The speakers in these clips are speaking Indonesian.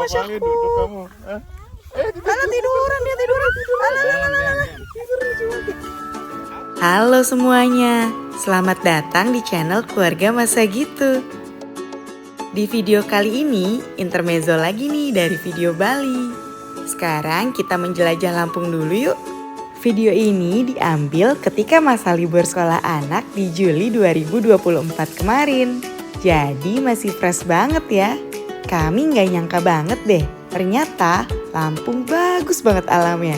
Masya Kali duduk kamu. Alah tiduran dia tiduran. Halo semuanya, selamat datang di channel Keluarga Masa Gitu. Di video kali ini, intermezzo lagi nih dari video Bali. Sekarang kita menjelajah Lampung dulu yuk. Video ini diambil ketika masa libur sekolah anak di Juli 2024 kemarin. Jadi masih fresh banget ya. Kami nggak nyangka banget deh, ternyata Lampung bagus banget alamnya.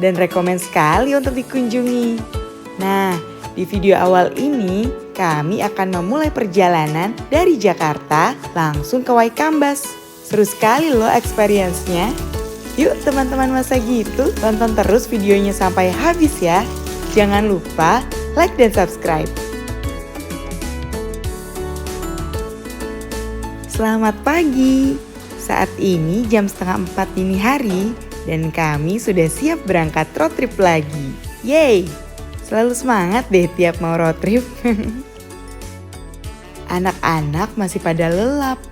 Dan rekomen sekali untuk dikunjungi. Nah, di video awal ini kami akan memulai perjalanan dari Jakarta langsung ke Waikambas. Seru sekali loh experience-nya. Yuk teman-teman masa gitu, tonton terus videonya sampai habis ya. Jangan lupa like dan subscribe. Selamat pagi. Saat ini jam 3:30 dini hari dan kami sudah siap berangkat road trip lagi. Yeay! Selalu semangat deh tiap mau road trip. Anak-anak masih pada lelap.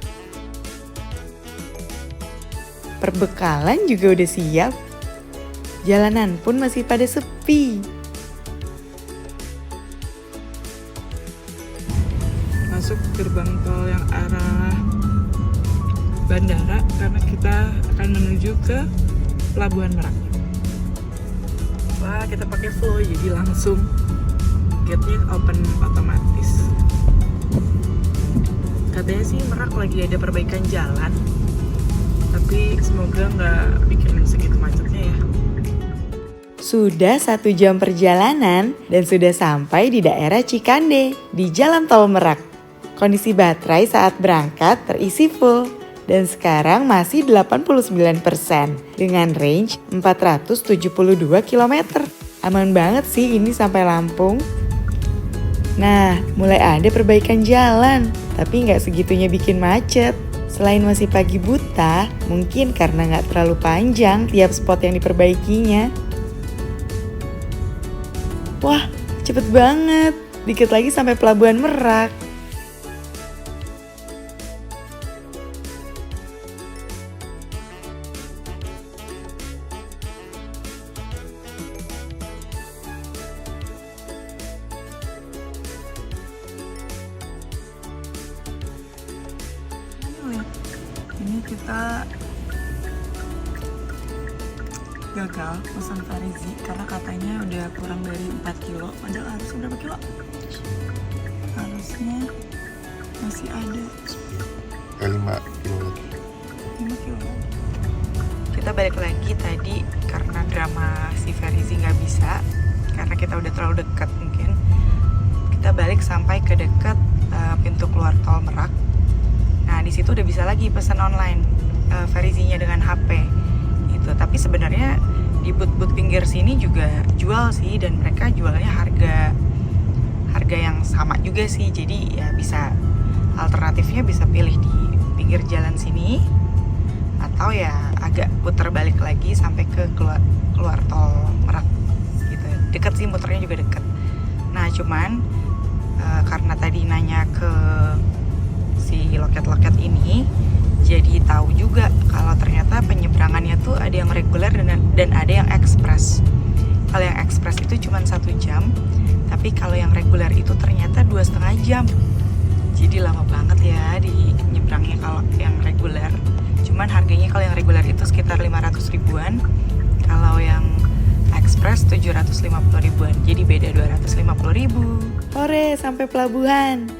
Perbekalan juga udah siap. Jalanan pun masih pada sepi. Masuk gerbang tol yang arah bandara karena kita akan menuju ke Pelabuhan Merak. Wah, kita pakai flow jadi langsung gate-nya open otomatis. Katanya sih Merak lagi ada perbaikan jalan, tapi semoga nggak bikin segitu macetnya ya. Sudah 1 jam perjalanan dan sudah sampai di daerah Cikande di Jalan Tol Merak. Kondisi baterai saat berangkat terisi full dan sekarang masih 89% dengan range 472 km. Aman banget sih ini sampai Lampung. Nah, mulai ada perbaikan jalan, tapi nggak segitunya bikin macet. Selain masih pagi buta, mungkin karena nggak terlalu panjang tiap spot yang diperbaikinya. Wah, cepet banget. Dikit lagi sampai Pelabuhan Merak. Ini kita gagal pesan Farizi karena katanya udah kurang dari 4 kilo. Padahal harusnya berapa kilo? Harusnya masih ada 5 kilo lagi. 5 kilo. Kita balik lagi tadi karena drama si Farizi nggak bisa, karena kita udah terlalu dekat mungkin. Kita balik sampai ke dekat pintu keluar tol Merak. Nah, di situ udah bisa lagi pesan online Farizinya dengan HP gitu. Tapi sebenarnya di booth-booth pinggir sini juga jual sih, dan mereka jualnya harga yang sama juga sih. Jadi ya bisa, alternatifnya bisa pilih di pinggir jalan sini atau ya agak putar balik lagi sampai ke keluar tol Merak gitu. Deket sih, muternya juga deket. Nah, cuman karena tadi nanya ke si loket-loket ini, jadi tahu juga kalau ternyata penyeberangannya tuh ada yang reguler dan ada yang ekspres. Kalau yang ekspres itu cuma 1 jam, tapi kalau yang reguler itu ternyata 2,5 jam. Jadi lama banget ya di nyebrangnya kalau yang reguler. Cuman harganya kalau yang reguler itu sekitar 500 ribuan, kalau yang ekspres 750 ribuan. Jadi beda 250 ribu. Hore, sampai pelabuhan.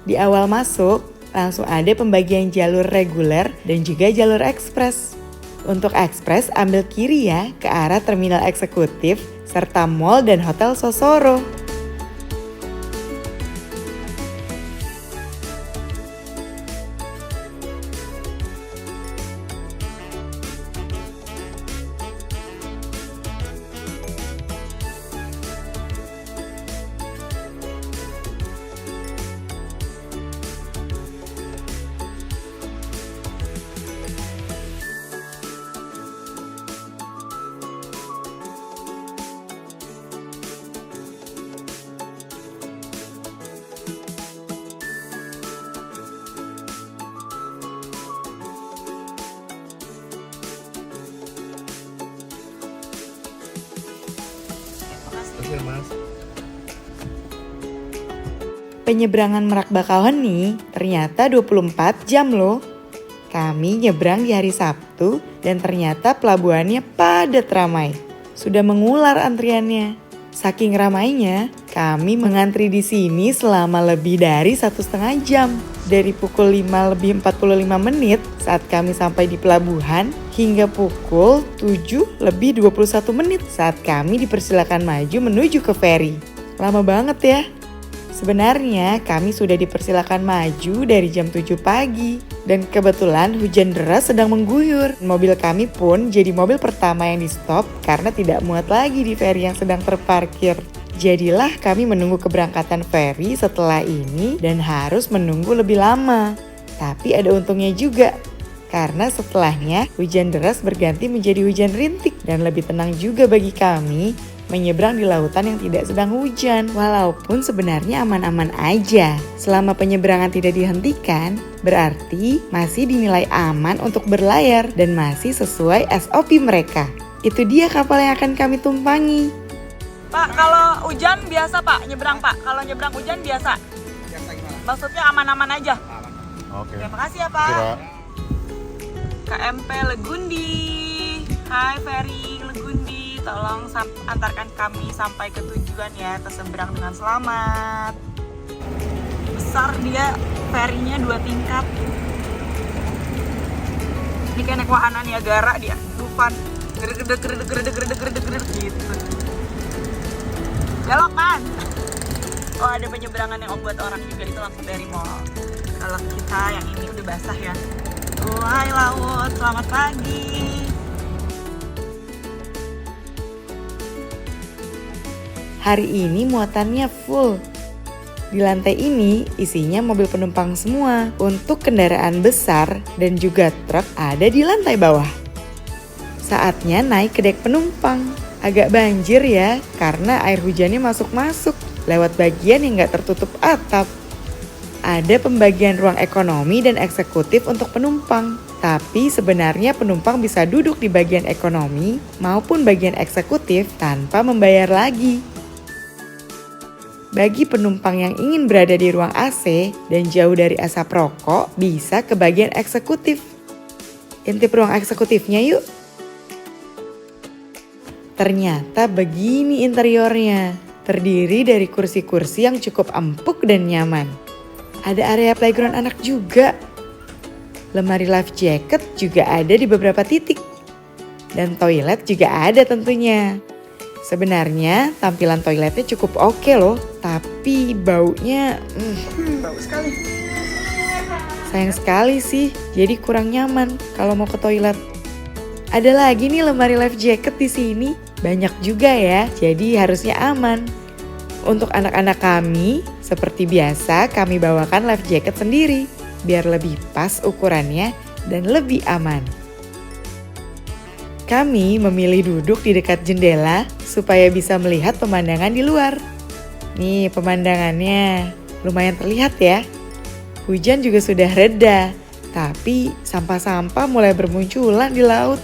Di awal masuk, langsung ada pembagian jalur reguler dan juga jalur ekspres. Untuk ekspres ambil kiri ya ke arah terminal eksekutif serta mall dan hotel Sosoro. Oke mas. Penyeberangan Merak Bakauheni ternyata 24 jam loh. Kami nyebrang di hari Sabtu dan ternyata pelabuhannya padat ramai. Sudah mengular antriannya. Saking ramainya, kami mengantri di sini selama lebih dari 1,5 jam. Dari pukul 5 lebih 45 menit saat kami sampai di pelabuhan hingga pukul 7 lebih 21 menit saat kami dipersilakan maju menuju ke feri. Lama banget ya. Sebenarnya kami sudah dipersilakan maju dari jam 7 pagi dan kebetulan hujan deras sedang mengguyur. Mobil kami pun jadi mobil pertama yang di stop karena tidak muat lagi di feri yang sedang terparkir. Jadilah kami menunggu keberangkatan feri setelah ini dan harus menunggu lebih lama. Tapi ada untungnya juga karena setelahnya hujan deras berganti menjadi hujan rintik dan lebih tenang juga bagi kami menyeberang di lautan yang tidak sedang hujan. Walaupun sebenarnya aman-aman aja. Selama penyeberangan tidak dihentikan, berarti masih dinilai aman untuk berlayar dan masih sesuai SOP mereka. Itu dia kapal yang akan kami tumpangi. Pak, kalau hujan biasa Pak, nyebrang Pak. Kalau nyebrang hujan biasa. Biasa gimana? Maksudnya aman-aman aja. Aman. Oke. Terima kasih ya Pak. Kira. KMP Legundi. Hai Ferry Legundi. Tolong antarkan kami sampai ke tujuan ya, terseberang dengan selamat. Besar dia, ferinya 2 tingkat. Ini kayak naik wahana Niagara dia, Dufan. Gredeg gitu. Belok kan? Oh ada penyeberangan yang buat orang juga, itu langsung dari mall. Kalau kita yang ini udah basah ya. Oh hai laut, selamat pagi. Hari ini muatannya full. Di lantai ini isinya mobil penumpang semua. Untuk kendaraan besar dan juga truk ada di lantai bawah. Saatnya naik ke dek penumpang. Agak banjir ya karena air hujannya masuk-masuk lewat bagian yang gak tertutup atap. Ada pembagian ruang ekonomi dan eksekutif untuk penumpang. Tapi sebenarnya penumpang bisa duduk di bagian ekonomi maupun bagian eksekutif tanpa membayar lagi. Bagi penumpang yang ingin berada di ruang AC dan jauh dari asap rokok, bisa ke bagian eksekutif. Intip ruang eksekutifnya yuk. Ternyata begini interiornya. Terdiri dari kursi-kursi yang cukup empuk dan nyaman. Ada area playground anak juga. Lemari life jacket juga ada di beberapa titik. Dan toilet juga ada tentunya. Sebenarnya tampilan toiletnya cukup oke loh, tapi baunya Bau sekali. sayang sekali sih, jadi kurang nyaman kalau mau ke toilet. Ada lagi nih lemari life jacket di sini, banyak juga ya, jadi harusnya aman. Untuk anak-anak kami, seperti biasa kami bawakan life jacket sendiri, biar lebih pas ukurannya dan lebih aman. Kami memilih duduk di dekat jendela supaya bisa melihat pemandangan di luar. Nih pemandangannya lumayan terlihat ya. Hujan juga sudah reda, tapi sampah-sampah mulai bermunculan di laut.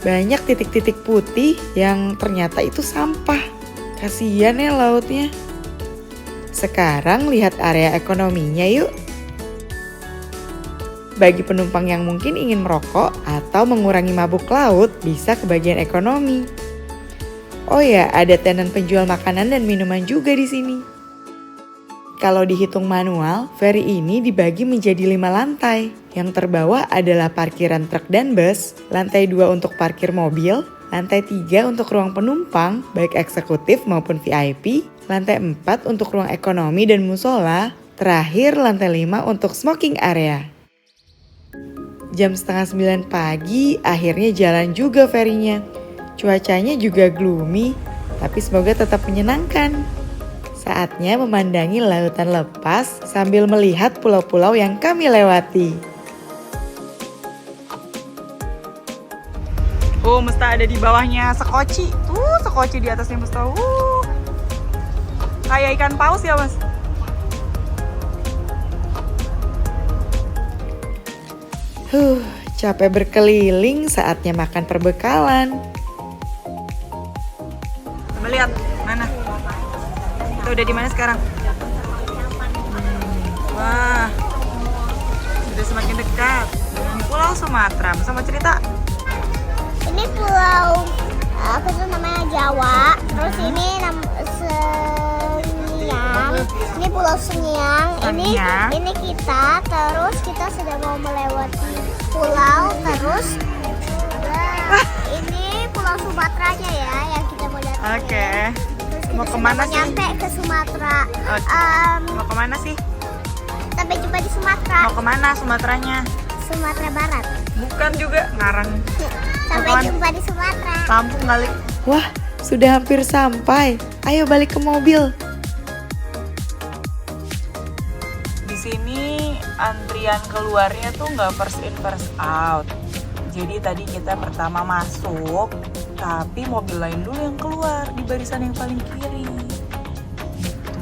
Banyak titik-titik putih yang ternyata itu sampah. Kasian ya lautnya. Sekarang lihat area ekonominya yuk. Bagi penumpang yang mungkin ingin merokok atau mengurangi mabuk laut, bisa ke bagian ekonomi. Oh ya, ada tenan penjual makanan dan minuman juga di sini. Kalau dihitung manual, feri ini dibagi menjadi 5 lantai. Yang terbawah adalah parkiran truk dan bus, lantai 2 untuk parkir mobil, lantai 3 untuk ruang penumpang, baik eksekutif maupun VIP, lantai 4 untuk ruang ekonomi dan musola, terakhir lantai 5 untuk smoking area. Jam 8:30 pagi, akhirnya jalan juga ferinya. Cuacanya juga gloomy, tapi semoga tetap menyenangkan. Saatnya memandangi lautan lepas sambil melihat pulau-pulau yang kami lewati. Oh, Mesta ada di bawahnya sekoci. Tuh, sekoci di atasnya Mesta. Kayak ikan paus ya, Mas? Capek berkeliling, saatnya makan perbekalan. Coba lihat, mana? Kita udah di mana sekarang? Wah, sudah semakin dekat dengan Pulau Sumatera. Sama cerita. Ini pulau apa tuh namanya Jawa. Terus ini Sengiang. Ini Pulau Sengiang. Sengiang. Ini kita. Terus kita sudah mau melewati pulau. Terus ini Pulau Sumateranya ya yang kita mau lihat. Oke. Terus kita Mau kemana sih? nyampe ke Sumatera. Oke. Mau kemana sih? Sampai jumpa di Sumatera. Mau kemana Sumateranya? Sumatera Barat. Bukan juga, ngarang. Sampai Apaan? jumpa di Sumatera. Lampung kali. Wah, sudah hampir sampai. Ayo balik ke mobil. Di sini antrian keluarnya tuh nggak first in first out. Jadi tadi kita pertama masuk, tapi mobil lain dulu yang keluar di barisan yang paling kiri. Gitu.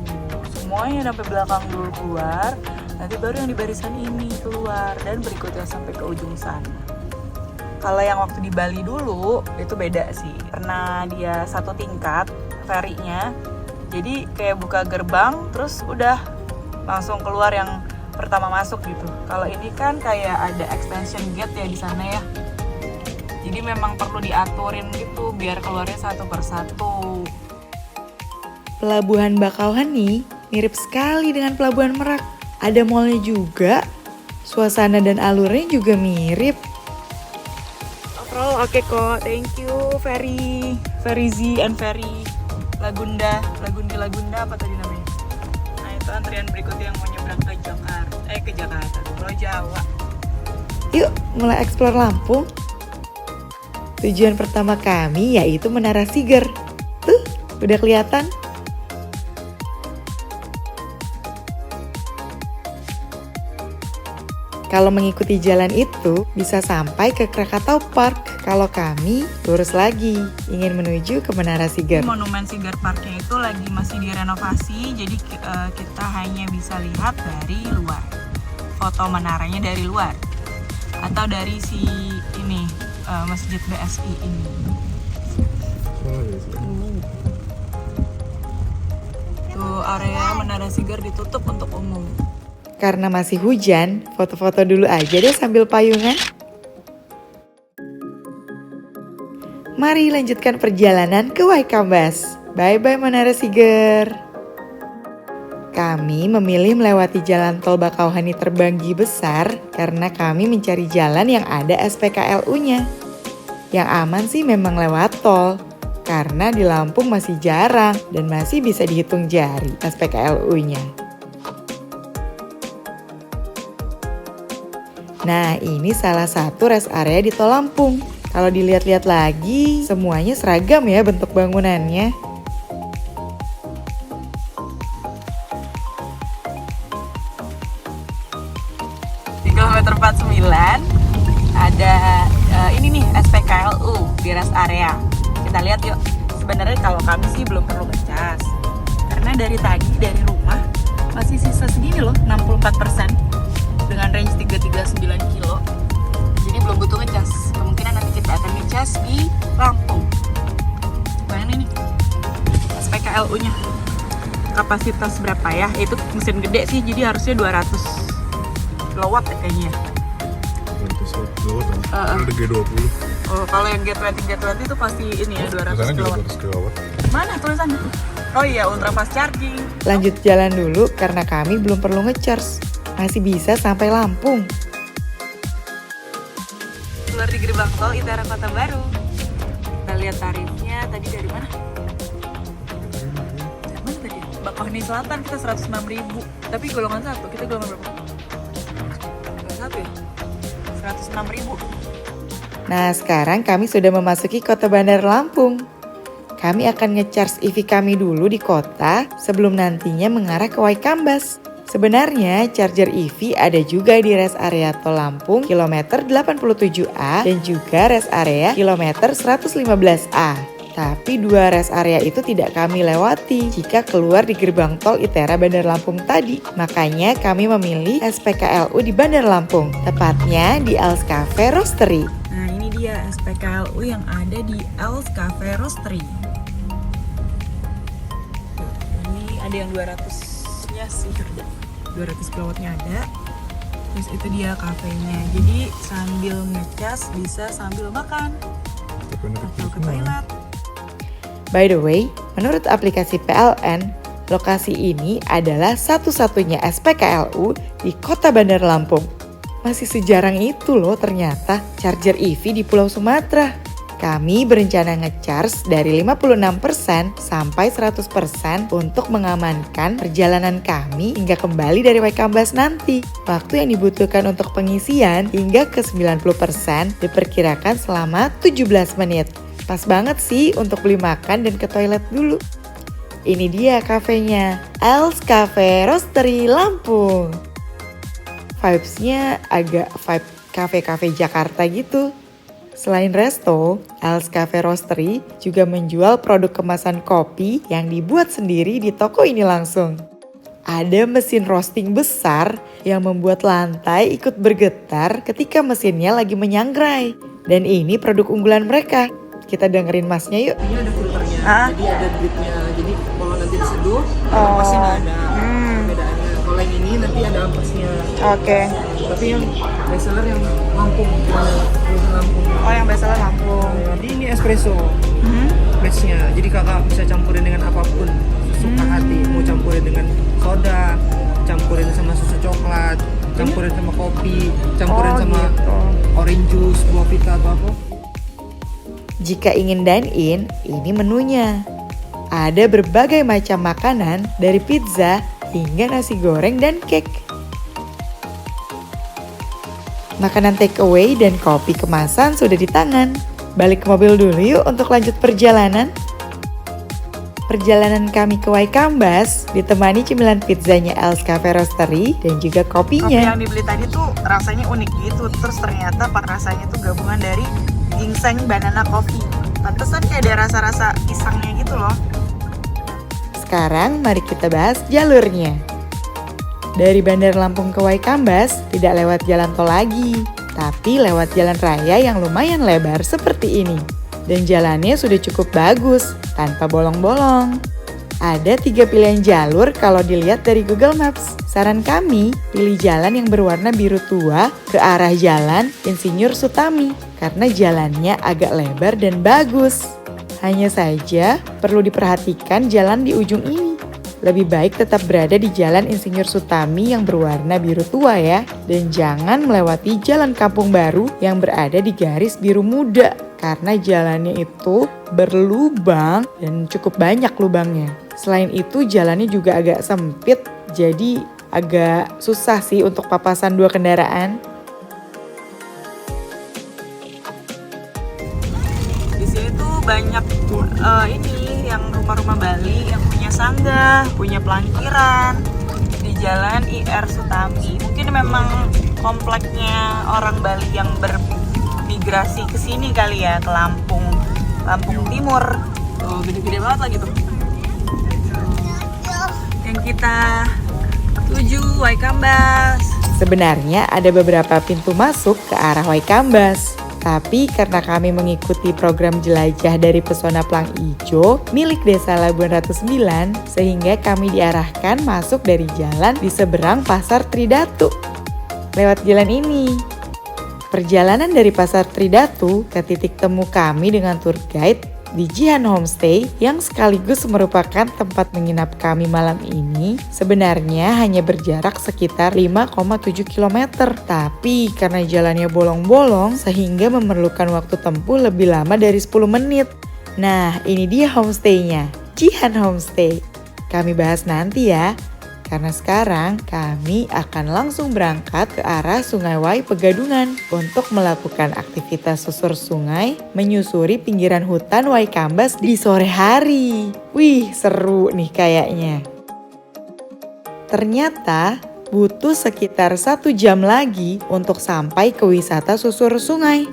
Semuanya sampai belakang dulu keluar, nanti baru yang di barisan ini keluar dan berikutnya sampai ke ujung sana. Kalau yang waktu di Bali dulu itu beda sih, karena dia satu tingkat ferry-nya. Jadi kayak buka gerbang terus udah langsung keluar yang pertama masuk gitu. Kalau ini kan kayak ada extension gate ya di sana ya. Jadi memang perlu diaturin gitu biar keluarnya satu persatu. Pelabuhan Bakauhani nih mirip sekali dengan Pelabuhan Merak. Ada mallnya juga. Suasana dan alurnya juga mirip. Overall oke kok, thank you Ferry Z and Ferry Lagunda apa tadi namanya? Nah itu antrian berikutnya yang mau nyebrang ke Jakarta, Pulau Jawa. Yuk, mulai eksplor Lampung. Tujuan pertama kami yaitu Menara Siger. Tuh, udah kelihatan. Kalau mengikuti jalan itu, bisa sampai ke Krakatau Park. Kalau kami, lurus lagi, ingin menuju ke Menara Siger. Monumen Siger Parknya itu lagi masih direnovasi, jadi kita hanya bisa lihat dari luar. Foto menaranya dari luar. Atau dari si ini, Masjid BSI ini. Tuh area Menara Siger ditutup untuk umum. Karena masih hujan, foto-foto dulu aja deh sambil payungan. Mari lanjutkan perjalanan ke Waikambas. Bye-bye Menara Siger. Kami memilih melewati jalan tol Bakauhani Terbanggi besar karena kami mencari jalan yang ada SPKLU-nya. Yang aman sih memang lewat tol, karena di Lampung masih jarang dan masih bisa dihitung jari SPKLU-nya. Nah, ini salah satu rest area di Tol Lampung. Kalau dilihat-lihat lagi, semuanya seragam ya bentuk bangunannya. Di kilometer 49 ada ini nih SPKLU di rest area. Kita lihat yuk. Sebenarnya kalau kami sih belum perlu ngecas. Karena dari tadi dari rumah masih sisa segini loh, 64%. Dengan range 339 kilo. Jadi belum butuh ngecas. Kemungkinan nanti kita akan ngecas di Lampung. Bayangin ini SPKLU-nya. Kapasitas berapa ya? Itu mesin gede sih, jadi harusnya 200 kilowatt ya kayaknya. 200 kilowatt ada G20. Oh, kalau yang G20 itu pasti ini ya 200 kilowatt. 200 kilowatt. Mana tulisannya? Oh iya, ultra fast charging. Lanjut jalan dulu karena kami belum perlu ngecharge. Masih bisa sampai Lampung. Keluar di gerbang tol ITERA Kota Baru. Kita lihat tarifnya tadi dari mana? Dari mana tadi? Bakauhani Selatan kita 106.000. Tapi golongan 1, kita golongan berapa? Golongan 1 ya? 106.000. Nah, sekarang kami sudah memasuki kota bandar Lampung. Kami akan ngecharge EV kami dulu di kota sebelum nantinya mengarah ke Waikambas. Sebenarnya charger EV ada juga di rest area Tol Lampung kilometer 87A dan juga rest area kilometer 115A. Tapi dua rest area itu tidak kami lewati jika keluar di gerbang tol ITERA Bandar Lampung tadi. Makanya kami memilih SPKLU di Bandar Lampung, tepatnya di Els Cafe Roastery. Nah ini dia SPKLU yang ada di Els Cafe Roastery. Ini ada ada yang 200-nya sih, 200 kilowattnya ada. Terus itu dia kafenya, jadi sambil ngecas bisa sambil makan atau ke toilet. By the way, menurut aplikasi PLN, lokasi ini adalah satu-satunya SPKLU di Kota Bandar Lampung. Masih sejarang itu loh ternyata charger EV di Pulau Sumatera. Kami berencana nge-charge dari 56% sampai 100% untuk mengamankan perjalanan kami hingga kembali dari Waikambas nanti. Waktu yang dibutuhkan untuk pengisian hingga ke 90% diperkirakan selama 17 menit. Pas banget sih untuk beli makan dan ke toilet dulu. Ini dia kafenya, Els Cafe Roastery Lampung. Vibes-nya agak vibe kafe-kafe Jakarta gitu. Selain resto, Els Cafe Roastery juga menjual produk kemasan kopi yang dibuat sendiri di toko ini langsung. Ada mesin roasting besar yang membuat lantai ikut bergetar ketika mesinnya lagi menyangrai. Dan ini produk unggulan mereka. Kita dengerin masnya yuk. Ini ada filternya, jadi ada dripnya. Jadi kalau nanti diseduh, ampasnya nggak ada perbedaannya. Kalau yang ini nanti ada ampasnya. Oke. Tapi yang bestseller yang Lampung, Lampung. Oh, yang bestseller Lampung. Jadi ini espresso, batchnya. Jadi kakak bisa campurin dengan apapun sesuka hati. Mau campurin dengan soda, campurin sama susu coklat, campurin sama kopi, campurin sama orange juice, buah vita atau apa. Jika ingin dine-in, ini menunya. Ada berbagai macam makanan dari pizza hingga nasi goreng dan cake. Makanan take away dan kopi kemasan sudah di tangan. Balik ke mobil dulu yuk untuk lanjut perjalanan. Perjalanan kami ke Waikambas ditemani cemilan pizzanya Els Cafe Roastery dan juga Kopi kopinya. yang dibeli tadi tuh rasanya unik gitu. Terus ternyata rasanya tuh gabungan dari ginseng, banana, coffee. Pantesan kayak ada rasa-rasa pisangnya gitu loh. Sekarang mari kita bahas jalurnya. Dari Bandar Lampung ke Waikambas tidak lewat jalan tol lagi, tapi lewat jalan raya yang lumayan lebar seperti ini. Dan jalannya sudah cukup bagus, tanpa bolong-bolong. Ada 3 pilihan jalur kalau dilihat dari Google Maps. Saran kami, pilih jalan yang berwarna biru tua ke arah jalan Insinyur Sutami karena jalannya agak lebar dan bagus. Hanya saja perlu diperhatikan jalan di ujung ini. Lebih baik tetap berada di jalan Insinyur Sutami yang berwarna biru tua ya. Dan jangan melewati jalan Kampung Baru yang berada di garis biru muda. Karena jalannya itu berlubang dan cukup banyak lubangnya. Selain itu jalannya juga agak sempit, jadi agak susah sih untuk papasan 2 kendaraan. Di sini tuh banyak ini yang rumah-rumah Bali yang punya sanggah, punya pelangkiran di jalan IR Sutami. Mungkin memang kompleknya orang Bali yang bermigrasi ke sini kali ya, ke Lampung Timur. Tuh gede-gede banget lagi tuh. Yang kita tuju Waikambas. Sebenarnya ada beberapa pintu masuk ke arah Waikambas. Tapi karena kami mengikuti program jelajah dari Pesona Plang Ijo milik Desa Labuan Ratu 9, sehingga kami diarahkan masuk dari jalan di seberang Pasar Tridatu. Lewat jalan ini. Perjalanan dari Pasar Tridatu ke titik temu kami dengan tour guide di Jihan Homestay yang sekaligus merupakan tempat menginap kami malam ini sebenarnya hanya berjarak sekitar 5,7 km. Tapi karena jalannya bolong-bolong sehingga memerlukan waktu tempuh lebih lama dari 10 menit. Nah ini dia homestay-nya, Jihan Homestay. Kami bahas nanti ya. Karena sekarang kami akan langsung berangkat ke arah Sungai Wai Pegadungan untuk melakukan aktivitas susur sungai menyusuri pinggiran hutan Waikambas di sore hari. Wih, seru nih kayaknya. Ternyata butuh sekitar 1 jam lagi untuk sampai ke wisata susur sungai.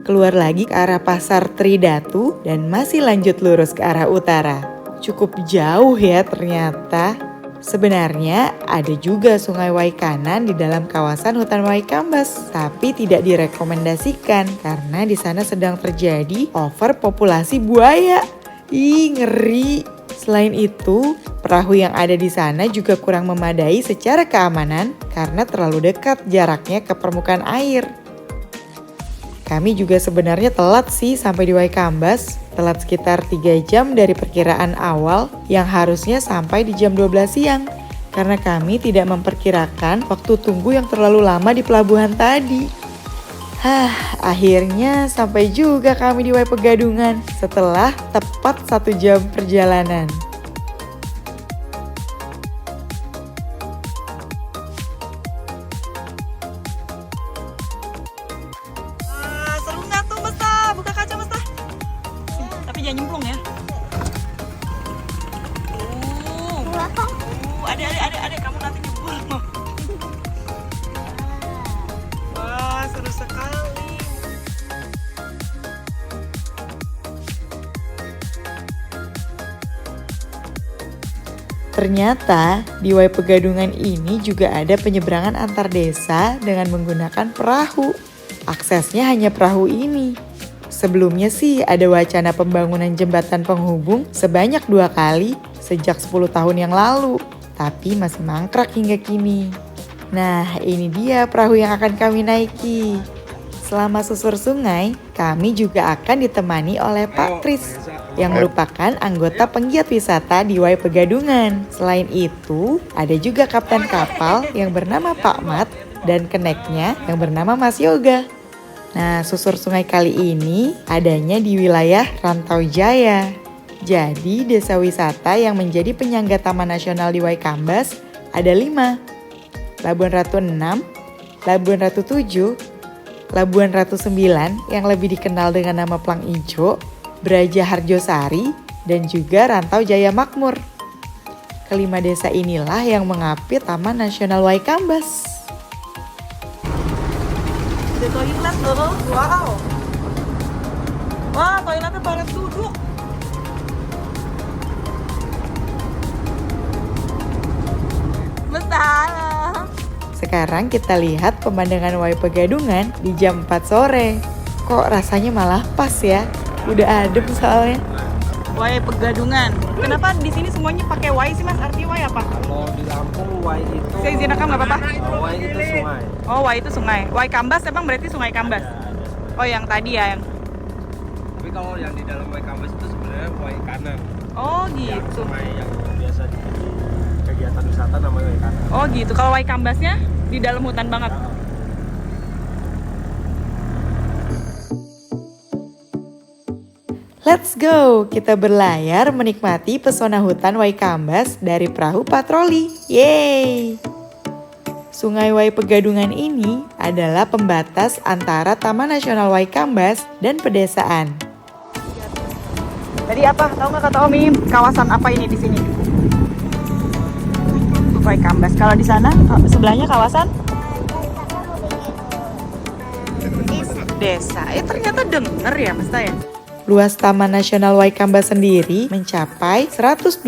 Keluar lagi ke arah Pasar Tridatu dan masih lanjut lurus ke arah utara. Cukup jauh ya ternyata. Sebenarnya ada juga Sungai Wai kanan di dalam kawasan hutan Waikambas, tapi tidak direkomendasikan karena di sana sedang terjadi overpopulasi buaya. Ih, ngeri. Selain itu, perahu yang ada di sana juga kurang memadai secara keamanan karena terlalu dekat jaraknya ke permukaan air. Kami juga sebenarnya telat sih sampai di Waikambas, telat sekitar 3 jam dari perkiraan awal yang harusnya sampai di jam 12 siang. Karena kami tidak memperkirakan waktu tunggu yang terlalu lama di pelabuhan tadi. Akhirnya sampai juga kami di Wai Pegadungan setelah tepat 1 jam perjalanan. Seru nggak tuh Mesta? Buka kaca Mesta. Tapi jangan nyemplung ya. Ada kamu nanti nyemplung. Wah, seru sekali. Ternyata di Wai Pegadungan ini juga ada penyeberangan antar desa dengan menggunakan perahu. Aksesnya hanya perahu ini. Sebelumnya sih ada wacana pembangunan jembatan penghubung sebanyak 2 kali sejak 10 tahun yang lalu. Tapi masih mangkrak hingga kini. Nah, ini dia perahu yang akan kami naiki. Selama susur sungai, kami juga akan ditemani oleh Pak Tris yang merupakan anggota penggiat wisata di Wai Pegadungan. Selain itu, ada juga kapten kapal yang bernama Pak Mat dan keneknya yang bernama Mas Yoga. Nah, susur sungai kali ini adanya di wilayah Rantau Jaya. Jadi, desa wisata yang menjadi penyangga Taman Nasional di Waikambas ada 5. Labuan Ratu 6, Labuan Ratu 7, Labuan Ratu 9 yang lebih dikenal dengan nama Plang Ijo, Braja Harjosari, dan juga Rantau Jaya Makmur. Kelima desa inilah yang mengapit Taman Nasional Waikambas. Ada toilet loh. Wow. Wah, toiletnya toilet duduk. Mesta. Sekarang kita lihat pemandangan Wai Pegadungan di jam 4 sore. Kok rasanya malah pas ya? Udah adem soalnya. Wai Pegadungan. Kenapa di sini semuanya pakai Wai sih Mas? Artinya Wai apa? Kalau di Lampung Wai itu Saya izin rekam nggak apa-apa? Wai itu sungai. Oh, Wai itu sungai. Wai Kambas emang berarti Sungai Kambas. Oh, yang tadi ya yang. Tapi kalau yang di dalam Waikambas itu sebenarnya Wai Kanan. Oh, Yang gitu. sungai yang biasa di kegiatan wisata namanya Wai Kanan. Oh, gitu. Kalau Wai Kambasnya di dalam hutan banget. Let's go, kita berlayar menikmati pesona hutan Waikambas dari perahu patroli. Yeay! Sungai Wai Pegadungan ini adalah pembatas antara Taman Nasional Waikambas dan pedesaan. Tadi apa? Tahu nggak kata Omi? Kawasan apa ini di sini? Waikambas. Kalau di sana sebelahnya kawasan desa. Ternyata denger ya, Mesta ya. Luas Taman Nasional Waikambas sendiri mencapai 125.000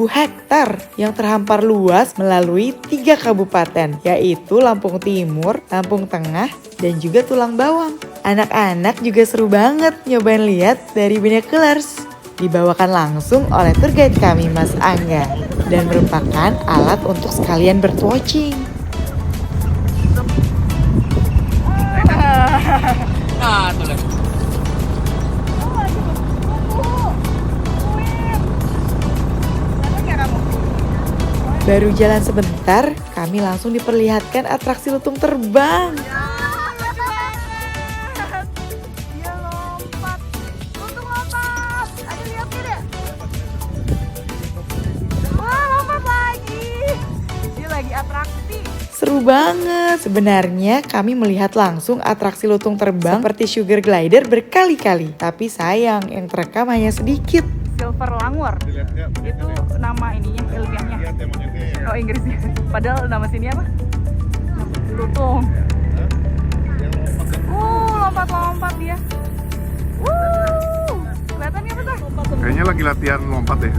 hektar yang terhampar luas melalui 3 kabupaten, yaitu Lampung Timur, Lampung Tengah, dan juga Tulang Bawang. Anak-anak juga seru banget nyobain lihat dari binoculars. Dibawakan langsung oleh tour guide kami Mas Angga dan merupakan alat untuk sekalian birdwatching. Ah, tuh lah. Baru jalan sebentar, kami langsung diperlihatkan atraksi lutung terbang. Dia lompat. Lutung lompat. Ayo lihatin deh. Wah, lompat lagi. Dia lagi atraksi. Seru banget. Sebenarnya kami melihat langsung atraksi lutung terbang seperti sugar glider berkali-kali. Tapi sayang, yang terekam hanya sedikit. Silver Langwar. Itu nama ininya, ilmiahnya. Oh, Inggrisnya. Padahal nama sini apa? Lutung. Lompat-lompat dia. Kelihatan nggak Mesta? Kayaknya lagi latihan lompat ya.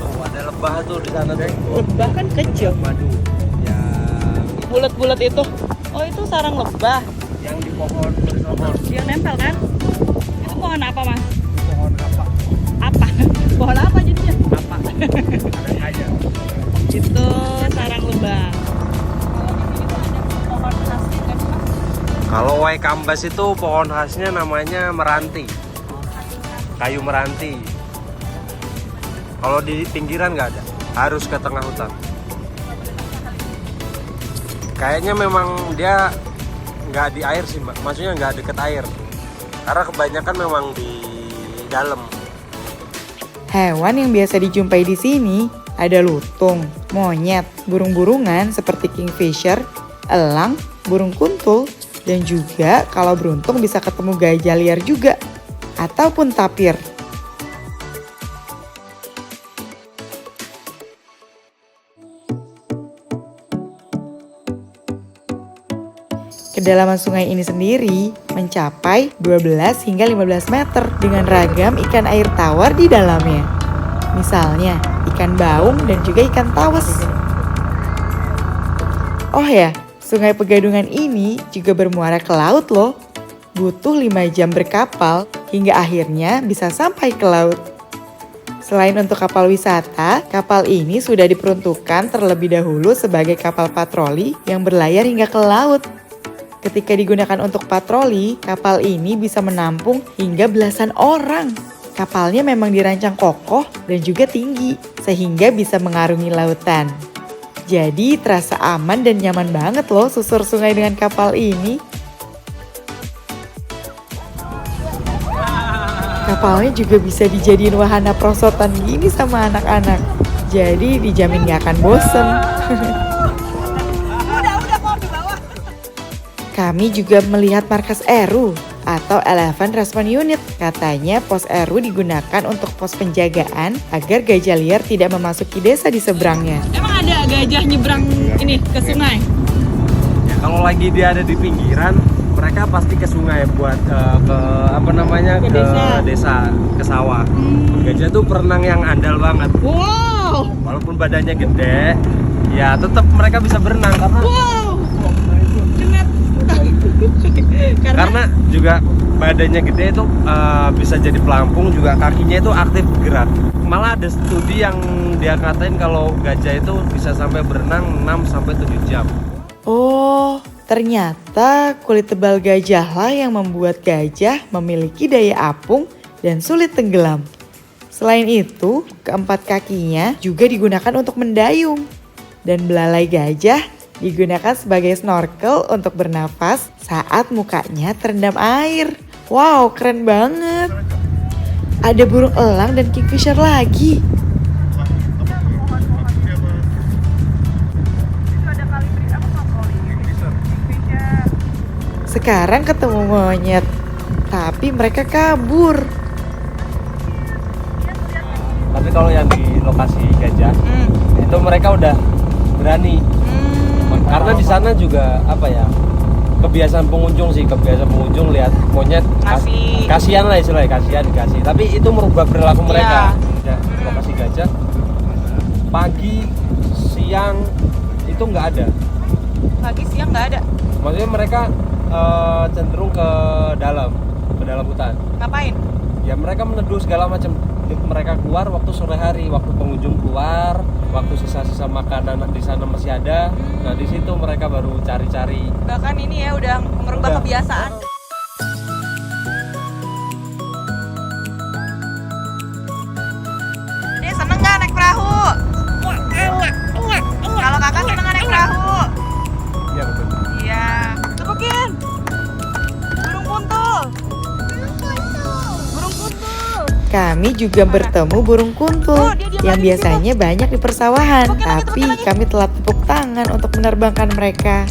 Oh, ada lebah tuh di sana tuh. Lebah kan kecil. Madu. Ya, Bulat-bulat itu. Oh, itu sarang lebah. yang di pohon, Yang nempel kan? Itu pohon apa Mas? pohon apa? Pohon apa jadinya? Apa? Ada aja. Itu sarang lebah. Kalau Waikambas itu pohon khasnya namanya meranti. Kayu meranti. Kalau di pinggiran nggak ada, harus ke tengah hutan. Kayaknya memang dia nggak di air sih, Mbak. Maksudnya nggak deket air. Karena kebanyakan memang di dalam. Hewan yang biasa dijumpai di sini ada lutung, monyet, burung-burungan seperti kingfisher, elang, burung kuntul, dan juga kalau beruntung bisa ketemu gajah liar juga, ataupun tapir. Kedalaman sungai ini sendiri mencapai 12 hingga 15 meter dengan ragam ikan air tawar di dalamnya. Misalnya ikan baung dan juga ikan tawes. Oh ya, Sungai Pegadungan ini juga bermuara ke laut loh. Butuh 5 jam berkapal hingga akhirnya bisa sampai ke laut. Selain untuk kapal wisata, kapal ini sudah diperuntukkan terlebih dahulu sebagai kapal patroli yang berlayar hingga ke laut. Ketika digunakan untuk patroli, kapal ini bisa menampung hingga belasan orang. Kapalnya memang dirancang kokoh dan juga tinggi, sehingga bisa mengarungi lautan. Jadi terasa aman dan nyaman banget loh susur sungai dengan kapal ini. Kapalnya juga bisa dijadiin wahana perosotan gini sama anak-anak. Jadi dijamin gak akan bosen. Kami juga melihat markas ERU atau Elephant Response Unit. Katanya pos ERU digunakan untuk pos penjagaan agar gajah liar tidak memasuki desa di seberangnya. Emang ada gajah nyebrang ini ke sungai? Ya, kalau lagi dia ada di pinggiran, mereka pasti ke sungai buat ke apa namanya Ke ke desa. desa, ke sawah. Gajah tuh perenang yang andal banget. Wow, Walaupun badannya gede, ya tetap mereka bisa berenang karena wow, kena. karena juga badannya gede itu bisa jadi pelampung, juga kakinya itu aktif gerak. Malah ada studi yang dia katain kalau gajah itu bisa sampai berenang 6-7 jam. Oh, ternyata kulit tebal gajah lah yang membuat gajah memiliki daya apung dan sulit tenggelam. Selain itu, keempat kakinya juga digunakan untuk mendayung. Dan belalai gajah digunakan sebagai snorkel untuk bernafas saat mukanya terendam air. Wow, keren banget. Ada burung elang dan kingfisher lagi. Sekarang ketemu monyet, tapi mereka kabur. Tapi kalau yang di lokasi gajah itu mereka udah berani. Karena di sana juga apa ya, kebiasaan pengunjung lihat monyet Ngasih. kasihan lah istilahnya, kasihan dikasih. Tapi itu merubah perilaku mereka. Ya, lokasi gajah pagi siang itu nggak ada. Pagi siang nggak ada. Maksudnya mereka cenderung ke dalam hutan. Ngapain? Ya mereka meneduh segala macam. Mereka keluar waktu sore hari, waktu pengunjung keluar, waktu sisa-sisa makanan di sana masih ada. Nah di situ mereka baru cari-cari. Bahkan ini ya udah merubah Udah. kebiasaan. Dia seneng nggak naik perahu? Kalau kakak seneng nggak naik perahu? Iya betul. Iya. Tepukin. Burung kuntul. Burung kuntul. Kami juga bertemu burung kuntul yang biasanya banyak di persawahan, tapi kami telah tepuk tangan untuk menerbangkan mereka.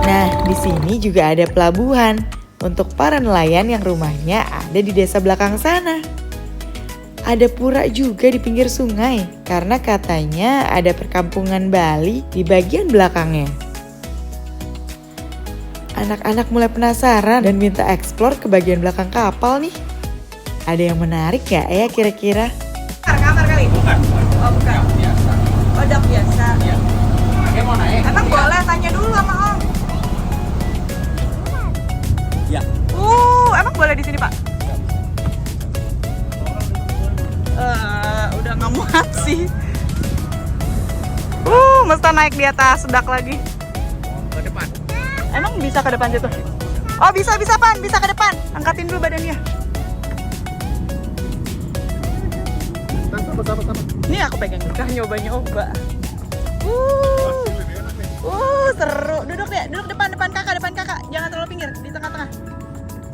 Nah, di sini juga ada pelabuhan untuk para nelayan yang rumahnya ada di desa belakang sana. Ada pura juga di pinggir sungai, karena katanya ada perkampungan Bali di bagian belakangnya. Anak-anak mulai penasaran dan minta eksplor ke bagian belakang kapal nih. Ada yang menarik gak ya kira-kira? Kamar kali? Bukan. Oh bukan. Biasa. Oh dak biasa. Iya. Emang boleh tanya dulu sama Om. Ya. Emang boleh di sini, Pak? Udah nggak muat sih. Mesti naik di atas sedak lagi. Ke depan. Emang bisa ke depan situ? Oh, bisa Pan, bisa ke depan. Angkatin dulu badannya. Nih aku pegang juga, nyoba-nyoba. Seru. Duduk deh, duduk depan kakak. Jangan terlalu pinggir, di tengah-tengah.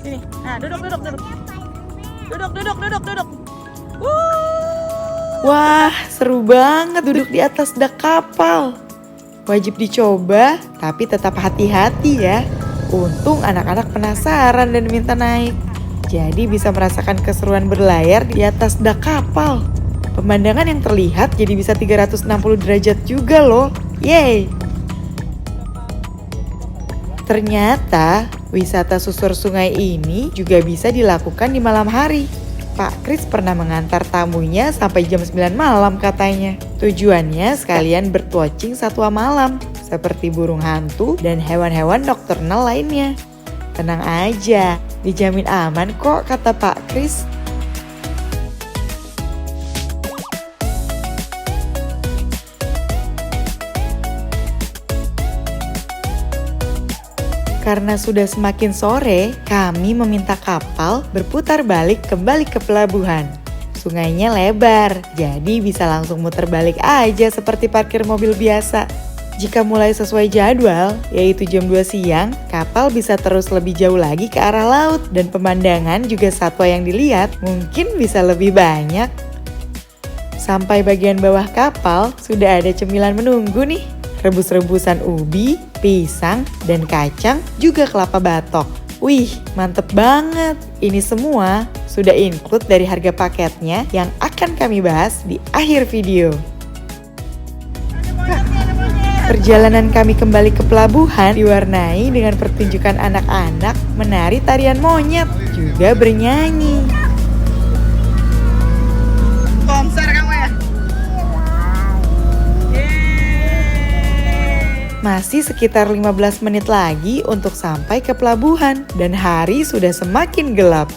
Sini. Nah, duduk. Duduk. Wah, seru banget duduk di atas dak kapal. Wajib dicoba, tapi tetap hati-hati ya. Untung anak-anak penasaran dan minta naik. Jadi bisa merasakan keseruan berlayar di atas dak kapal. Pemandangan yang terlihat jadi bisa 360 derajat juga loh. Yeay! Ternyata wisata susur sungai ini juga bisa dilakukan di malam hari. Pak Kris pernah mengantar tamunya sampai jam 9 malam katanya. Tujuannya sekalian bird-watching satwa malam, seperti burung hantu dan hewan-hewan nokturnal lainnya. Tenang aja, dijamin aman kok kata Pak Kris. Karena sudah semakin sore, kami meminta kapal berputar balik kembali ke pelabuhan. Sungainya lebar, jadi bisa langsung muter balik aja seperti parkir mobil biasa. Jika mulai sesuai jadwal, yaitu jam 2 siang, kapal bisa terus lebih jauh lagi ke arah laut dan pemandangan juga satwa yang dilihat mungkin bisa lebih banyak. Sampai bagian bawah kapal, sudah ada cemilan menunggu nih. Rebus-rebusan ubi, pisang, dan kacang, juga kelapa batok. Wih, mantep banget. Ini semua sudah include dari harga paketnya yang akan kami bahas di akhir video. Perjalanan kami kembali ke pelabuhan diwarnai dengan pertunjukan anak-anak menari tarian monyet, juga bernyanyi. Konser kamu ya? Masih sekitar 15 menit lagi untuk sampai ke pelabuhan dan hari sudah semakin gelap.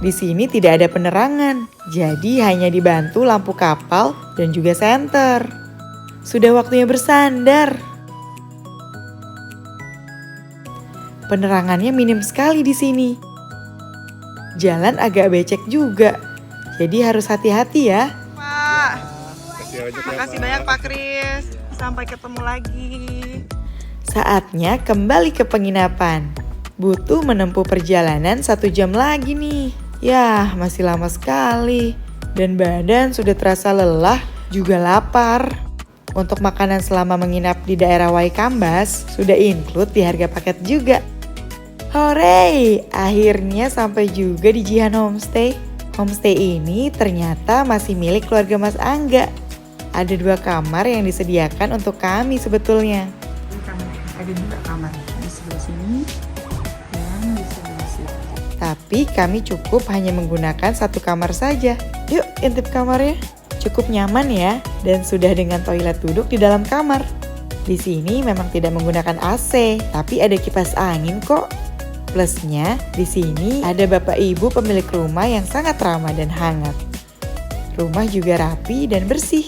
Di sini tidak ada penerangan, jadi hanya dibantu lampu kapal dan juga senter. Sudah waktunya bersandar. Penerangannya minim sekali di sini. Jalan agak becek juga, jadi harus hati-hati ya. Pak, makasih banyak Pak Kris. Sampai ketemu lagi. Saatnya kembali ke penginapan. Butuh menempuh perjalanan 1 jam lagi nih. Yah, masih lama sekali. Dan badan sudah terasa lelah, juga lapar. Untuk makanan selama menginap di daerah Waikambas, sudah include di harga paket juga. Hore, akhirnya sampai juga di Jihan Homestay. Homestay ini ternyata masih milik keluarga Mas Angga. Ada 2 kamar yang disediakan untuk kami sebetulnya. Ada 2 kamar, di sebelah sini dan di sebelah sini. Tapi kami cukup hanya menggunakan 1 kamar saja. Yuk intip kamarnya. Cukup nyaman ya, dan sudah dengan toilet duduk di dalam kamar. Di sini memang tidak menggunakan AC, tapi ada kipas angin kok. Plusnya, di sini ada bapak ibu pemilik rumah yang sangat ramah dan hangat. Rumah juga rapi dan bersih.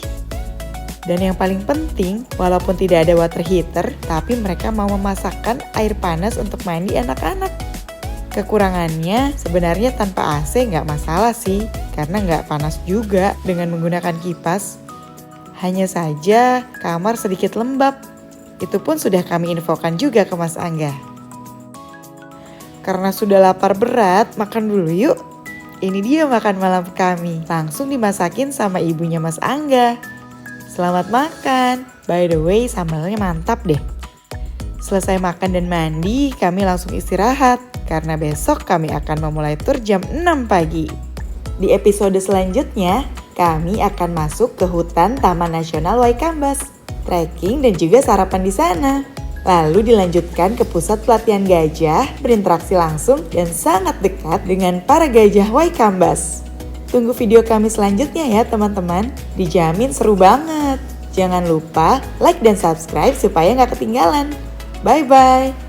Dan yang paling penting, walaupun tidak ada water heater, tapi mereka mau memasakkan air panas untuk mandi anak-anak. Kekurangannya sebenarnya tanpa AC nggak masalah sih, karena nggak panas juga dengan menggunakan kipas. Hanya saja kamar sedikit lembab. Itu pun sudah kami infokan juga ke Mas Angga. Karena sudah lapar berat, makan dulu yuk. Ini dia makan malam kami, langsung dimasakin sama ibunya Mas Angga. Selamat makan. By the way, sambalnya mantap deh. Selesai makan dan mandi, kami langsung istirahat. Karena besok kami akan memulai tur jam 6 pagi. Di episode selanjutnya, kami akan masuk ke hutan Taman Nasional Waikambas. Trekking dan juga sarapan di sana. Lalu dilanjutkan ke pusat pelatihan gajah, berinteraksi langsung dan sangat dekat dengan para gajah Waikambas. Tunggu video kami selanjutnya ya teman-teman, dijamin seru banget. Jangan lupa like dan subscribe supaya nggak ketinggalan. Bye-bye.